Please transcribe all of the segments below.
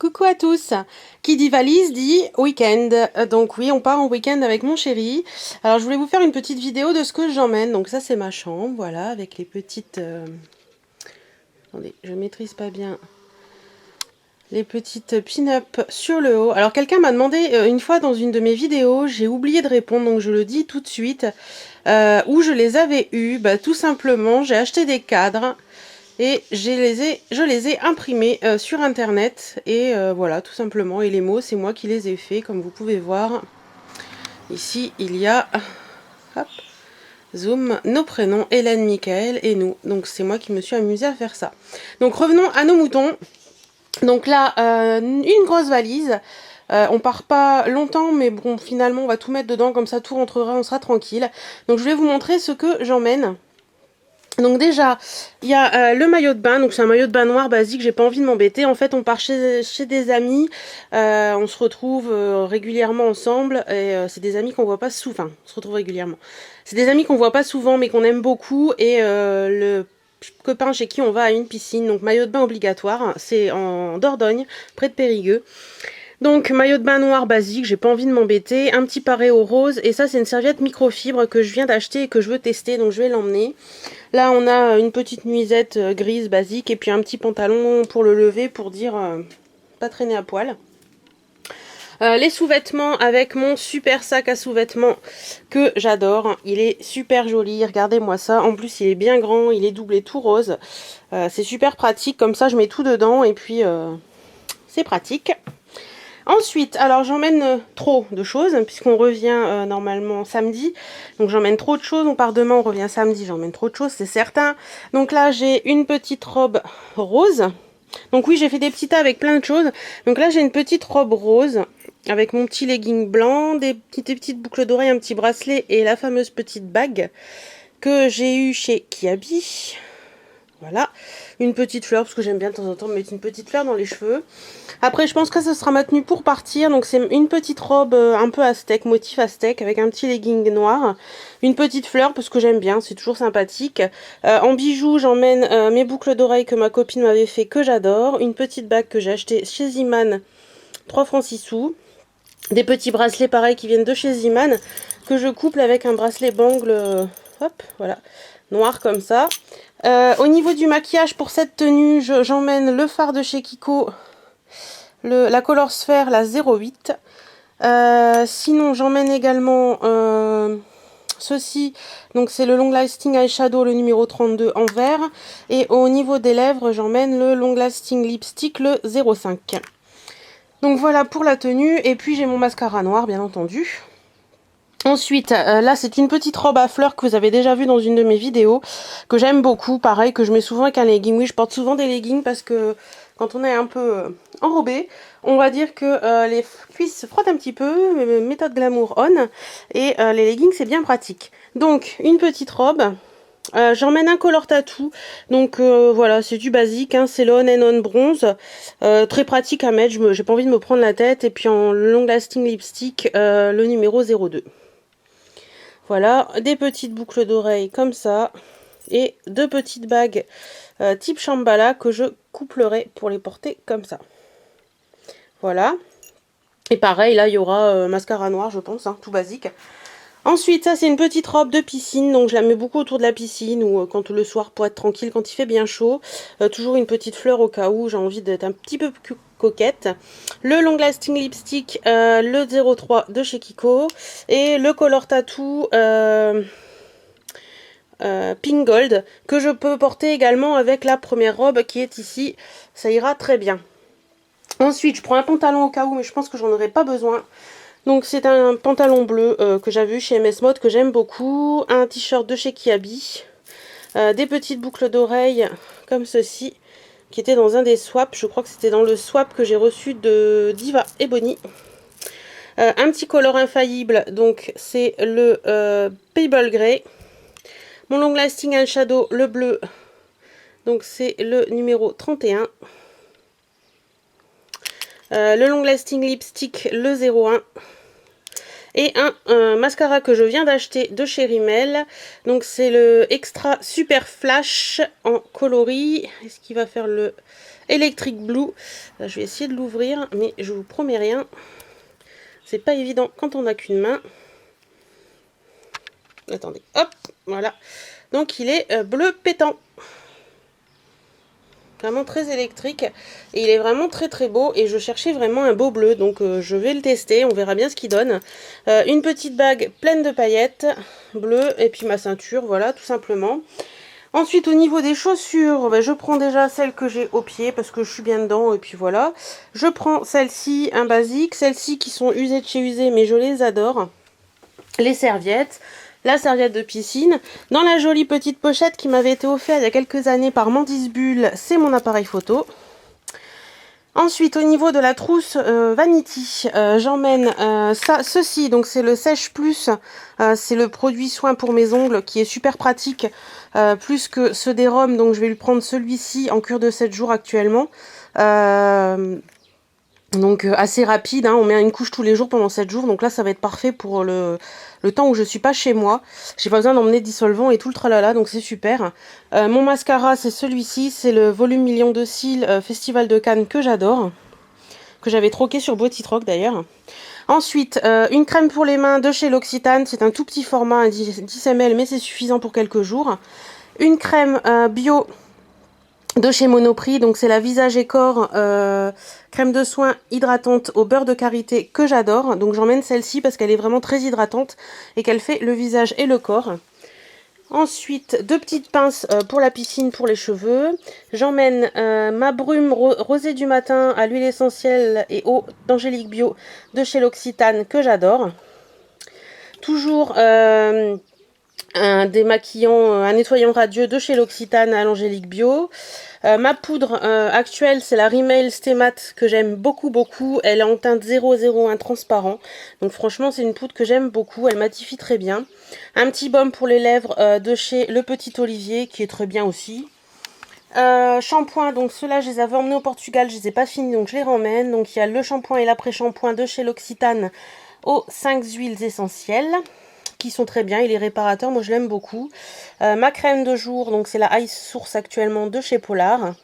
Coucou à tous. Qui dit valise dit week-end. Donc oui, on part en week-end avec mon chéri. Alors je voulais vous faire une petite vidéo de ce que j'emmène. Donc ça c'est ma chambre, voilà, avec les petites... Attendez, je maîtrise pas bien. Les petites pin-up sur le haut. Alors quelqu'un m'a demandé une fois dans une de mes vidéos, j'ai oublié de répondre, donc je le dis tout de suite, où je les avais eus. Bah, tout simplement, j'ai acheté des cadres. Et je les ai imprimés sur internet et voilà tout simplement, et les mots c'est moi qui les ai faits comme vous pouvez voir. Ici il y a, hop, zoom, nos prénoms, Hélène, Michael et nous, donc c'est moi qui me suis amusée à faire ça. Donc revenons à nos moutons. Donc là une grosse valise, on part pas longtemps mais bon finalement on va tout mettre dedans, comme ça tout rentrera, on sera tranquille. Donc je vais vous montrer ce que j'emmène. Donc déjà, il y a le maillot de bain, donc c'est un maillot de bain noir basique, j'ai pas envie de m'embêter. En fait, on part chez des amis, on se retrouve régulièrement ensemble, et c'est des amis qu'on voit pas souvent, on se retrouve régulièrement. C'est des amis qu'on voit pas souvent, mais qu'on aime beaucoup, et le copain chez qui on va a une piscine, donc maillot de bain obligatoire, c'est en Dordogne, près de Périgueux. Donc maillot de bain noir basique, j'ai pas envie de m'embêter, un petit paréo rose, et ça c'est une serviette microfibre que je viens d'acheter et que je veux tester, donc je vais l'emmener. Là on a une petite nuisette grise basique et puis un petit pantalon pour le lever pour dire pas traîner à poil. Les sous-vêtements avec mon super sac à sous-vêtements que j'adore, il est super joli, regardez-moi ça, en plus il est bien grand, il est doublé tout rose, c'est super pratique, comme ça je mets tout dedans et puis c'est pratique. Ensuite, alors j'emmène trop de choses, puisqu'on revient normalement samedi. Donc j'emmène trop de choses, on part demain, on revient samedi, j'emmène trop de choses, c'est certain. Donc là, j'ai une petite robe rose. Donc oui, j'ai fait des petits tas avec plein de choses. Donc là, j'ai une petite robe rose, avec mon petit legging blanc, des petites boucles d'oreilles, un petit bracelet et la fameuse petite bague que j'ai eue chez Kiabi. Voilà, une petite fleur, parce que j'aime bien de temps en temps mettre une petite fleur dans les cheveux. Après, je pense que ce sera ma tenue pour partir. Donc, c'est une petite robe un peu aztèque, motif aztèque, avec un petit legging noir. Une petite fleur, parce que j'aime bien, c'est toujours sympathique. En bijoux, j'emmène mes boucles d'oreilles que ma copine m'avait fait, que j'adore. Une petite bague que j'ai achetée chez Ziman, 3 francs 6 sous. Des petits bracelets pareils qui viennent de chez Ziman, que je couple avec un bracelet bangle, hop, voilà, noir comme ça. Au niveau du maquillage pour cette tenue, j'emmène le fard de chez Kiko, la Color Sphere, la 08. Sinon, j'emmène également ceci. Donc, c'est le Long Lasting Eyeshadow, le numéro 32 en vert. Et au niveau des lèvres, j'emmène le Long Lasting Lipstick, le 05. Donc, voilà pour la tenue. Et puis, j'ai mon mascara noir, bien entendu. Ensuite, là c'est une petite robe à fleurs que vous avez déjà vue dans une de mes vidéos, que j'aime beaucoup, pareil, que je mets souvent avec un legging. Oui, je porte souvent des leggings parce que quand on est un peu enrobé, on va dire que les cuisses se frottent un petit peu, méthode glamour on, et les leggings c'est bien pratique. Donc, une petite robe. J'emmène un color tattoo, donc voilà, c'est du basique, hein, c'est le On and On bronze, très pratique à mettre, j'ai pas envie de me prendre la tête, et puis en long lasting lipstick, le numéro 02. Voilà, des petites boucles d'oreilles comme ça. Et deux petites bagues type Shambhala que je couplerai pour les porter comme ça. Voilà. Et pareil, là, il y aura mascara noir, je pense, hein, tout basique. Ensuite, ça, c'est une petite robe de piscine. Donc, je la mets beaucoup autour de la piscine ou quand le soir pour être tranquille, quand il fait bien chaud. Toujours une petite fleur au cas où j'ai envie d'être un petit peu plus coquette. Le Long Lasting Lipstick, le 03 de chez Kiko. Et le Color Tattoo Pink Gold, que je peux porter également avec la première robe qui est ici. Ça ira très bien. Ensuite, je prends un pantalon au cas où, mais je pense que j'en aurai pas besoin. Donc c'est un pantalon bleu que j'avais eu chez MS Mode, que j'aime beaucoup. Un t-shirt de chez Kiabi. Des petites boucles d'oreilles comme ceci, qui étaient dans un des swaps. Je crois que c'était dans le swap que j'ai reçu de Diva et Bonnie. Un petit color infaillible, donc c'est le Pebble Grey. Mon Long Lasting Eyeshadow, le bleu, donc c'est le numéro 31. Le Long Lasting Lipstick, le 01. Et un mascara que je viens d'acheter de chez Rimmel. Donc c'est le Extra Super Flash en coloris. Est-ce qu'il va faire le Electric Blue? Je vais essayer de l'ouvrir, mais je vous promets rien. C'est pas évident quand on n'a qu'une main. Attendez, hop, voilà. Donc il est bleu pétant. Vraiment très électrique. Et il est vraiment très très beau. Et je cherchais vraiment un beau bleu. Donc je vais le tester. On verra bien ce qu'il donne. Une petite bague pleine de paillettes bleues. Et puis ma ceinture, voilà, tout simplement. Ensuite, au niveau des chaussures, ben, je prends déjà celle que j'ai au pied parce que je suis bien dedans. Et puis voilà. Je prends celle-ci, un basique. Celles-ci qui sont usées de chez usées, mais je les adore. Les serviettes. La serviette de piscine. Dans la jolie petite pochette qui m'avait été offerte il y a quelques années par Mandis Bulle, c'est mon appareil photo. Ensuite, au niveau de la trousse Vanity, j'emmène ceci, donc c'est le Sèche Plus, c'est le produit soin pour mes ongles qui est super pratique, plus que ceux des Roms, donc je vais lui prendre celui-ci en cure de 7 jours actuellement. Donc assez rapide, hein, on met une couche tous les jours pendant 7 jours, donc là ça va être parfait pour le temps où je suis pas chez moi. J'ai pas besoin d'emmener dissolvant et tout le tralala, donc c'est super. Mon mascara c'est celui-ci, c'est le volume million de cils Festival de Cannes que j'adore, que j'avais troqué sur Botitrock d'ailleurs. Ensuite, une crème pour les mains de chez L'Occitane, c'est un tout petit format, un 10 ml, mais c'est suffisant pour quelques jours. Une crème bio de chez Monoprix, donc c'est la Visage et Corps crème de soin hydratante au beurre de karité que j'adore. Donc j'emmène celle-ci parce qu'elle est vraiment très hydratante et qu'elle fait le visage et le corps. Ensuite, deux petites pinces pour la piscine, pour les cheveux. J'emmène ma brume rosée du matin à l'huile essentielle et eau d'Angélique Bio de chez L'Occitane que j'adore. Toujours un démaquillant, un nettoyant radieux de chez L'Occitane à l'Angélique Bio. Ma poudre actuelle, c'est la Rimmel Stémat que j'aime beaucoup beaucoup. Elle est en teinte 001 transparent. Donc franchement, c'est une poudre que j'aime beaucoup. Elle matifie très bien. Un petit baume pour les lèvres de chez Le Petit Olivier qui est très bien aussi. Shampoing, donc ceux-là, je les avais emmenés au Portugal. Je les ai pas finis, donc je les ramène. Donc il y a le shampoing et l'après-shampoing de chez L'Occitane aux 5 huiles essentielles, qui sont très bien, il est réparateur, moi je l'aime beaucoup. Ma crème de jour, donc c'est la Ice Source actuellement de chez Polar.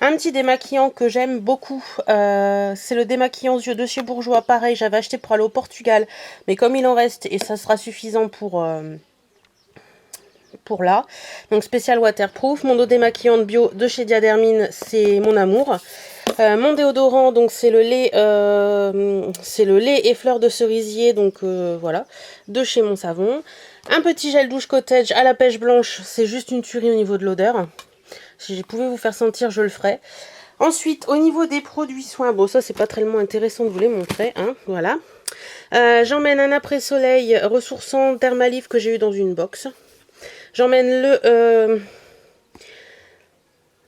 Un petit démaquillant que j'aime beaucoup, c'est le démaquillant yeux de chez Bourjois, pareil, j'avais acheté pour aller au Portugal, mais comme il en reste, et ça sera suffisant pour là. Donc spécial waterproof. Mon eau démaquillante bio de chez Diadermine, c'est mon amour. Mon déodorant, donc c'est le lait et fleurs de cerisier, donc voilà, de chez Mon Savon. Un petit gel douche cottage à la pêche blanche, c'est juste une tuerie au niveau de l'odeur. Si je pouvais vous faire sentir, je le ferais. Ensuite, au niveau des produits soins, bon ça c'est pas tellement intéressant de vous les montrer, hein, voilà. J'emmène un après-soleil ressourçant Thermalif que j'ai eu dans une box. J'emmène le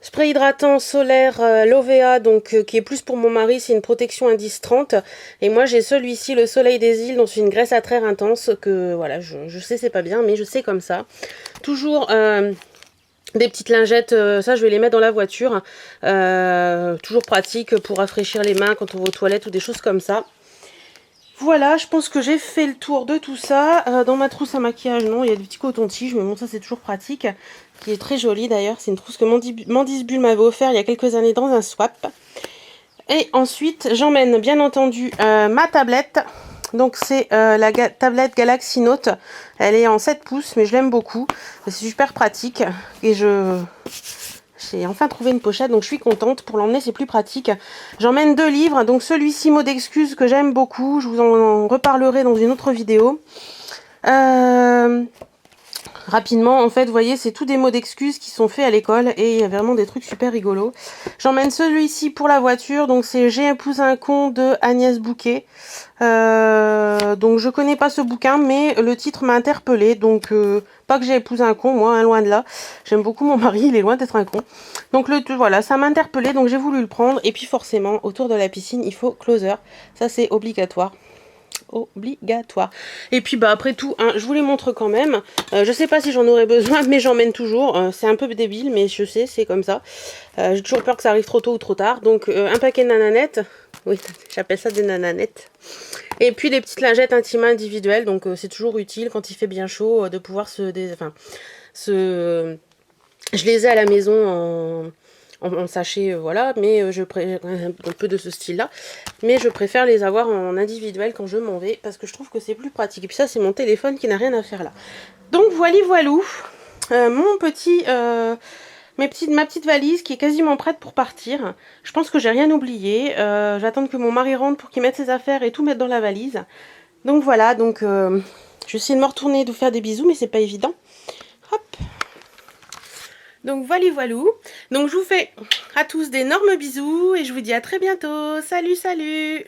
spray hydratant solaire Lovea, donc qui est plus pour mon mari, c'est une protection indice 30. Et moi j'ai celui-ci, le Soleil des îles, dans une graisse à traire intense, que voilà, je sais c'est pas bien, mais je sais comme ça. Toujours des petites lingettes, ça je vais les mettre dans la voiture. Toujours pratique pour rafraîchir les mains quand on va aux toilettes ou des choses comme ça. Voilà, je pense que j'ai fait le tour de tout ça. Dans ma trousse à maquillage, non, il y a des petits cotons-tiges, mais bon, ça c'est toujours pratique. Qui est très jolie d'ailleurs. C'est une trousse que Mandis Bulle m'avait offert il y a quelques années dans un swap. Et ensuite, j'emmène bien entendu ma tablette. Donc c'est la tablette Galaxy Note. Elle est en 7 pouces, mais je l'aime beaucoup. C'est super pratique. Et j'ai enfin trouvé une pochette, donc je suis contente. Pour l'emmener, c'est plus pratique. J'emmène 2 livres. Donc celui-ci, Mots d'excuses, que j'aime beaucoup. Je vous en reparlerai dans une autre vidéo. Rapidement, en fait, vous voyez, c'est tous des mots d'excuses qui sont faits à l'école. Et il y a vraiment des trucs super rigolos. J'emmène celui-ci pour la voiture. Donc c'est J'ai épousé un con de Agnès Bouquet. Donc je connais pas ce bouquin, mais le titre m'a interpellée. Donc pas que j'ai épousé un con, moi, hein, loin de là. J'aime beaucoup mon mari, il est loin d'être un con. Donc voilà, ça m'a interpellée, donc j'ai voulu le prendre. Et puis forcément, autour de la piscine, il faut closer. Ça c'est obligatoire. Obligatoire. Et puis bah après tout, hein, je vous les montre quand même. Je sais pas si j'en aurais besoin, mais j'emmène toujours. C'est un peu débile, mais je sais, c'est comme ça. J'ai toujours peur que ça arrive trop tôt ou trop tard. Donc un paquet de nananettes. Oui, j'appelle ça des nananettes. Et puis les petites lingettes intimes individuelles, donc c'est toujours utile quand il fait bien chaud de pouvoir se... Je les ai à la maison en sachet, voilà, mais je préfère un peu de ce style-là. Mais je préfère les avoir en individuel quand je m'en vais, parce que je trouve que c'est plus pratique. Et puis ça, c'est mon téléphone qui n'a rien à faire là. Donc voilou, mon petit... ma petite valise qui est quasiment prête pour partir. Je pense que j'ai rien oublié. J'attends que mon mari rentre pour qu'il mette ses affaires et tout mettre dans la valise. Donc voilà, donc je vais essayer de me retourner et de vous faire des bisous, mais c'est pas évident. Hop. Donc voilou. Donc je vous fais à tous d'énormes bisous et je vous dis à très bientôt. Salut, salut!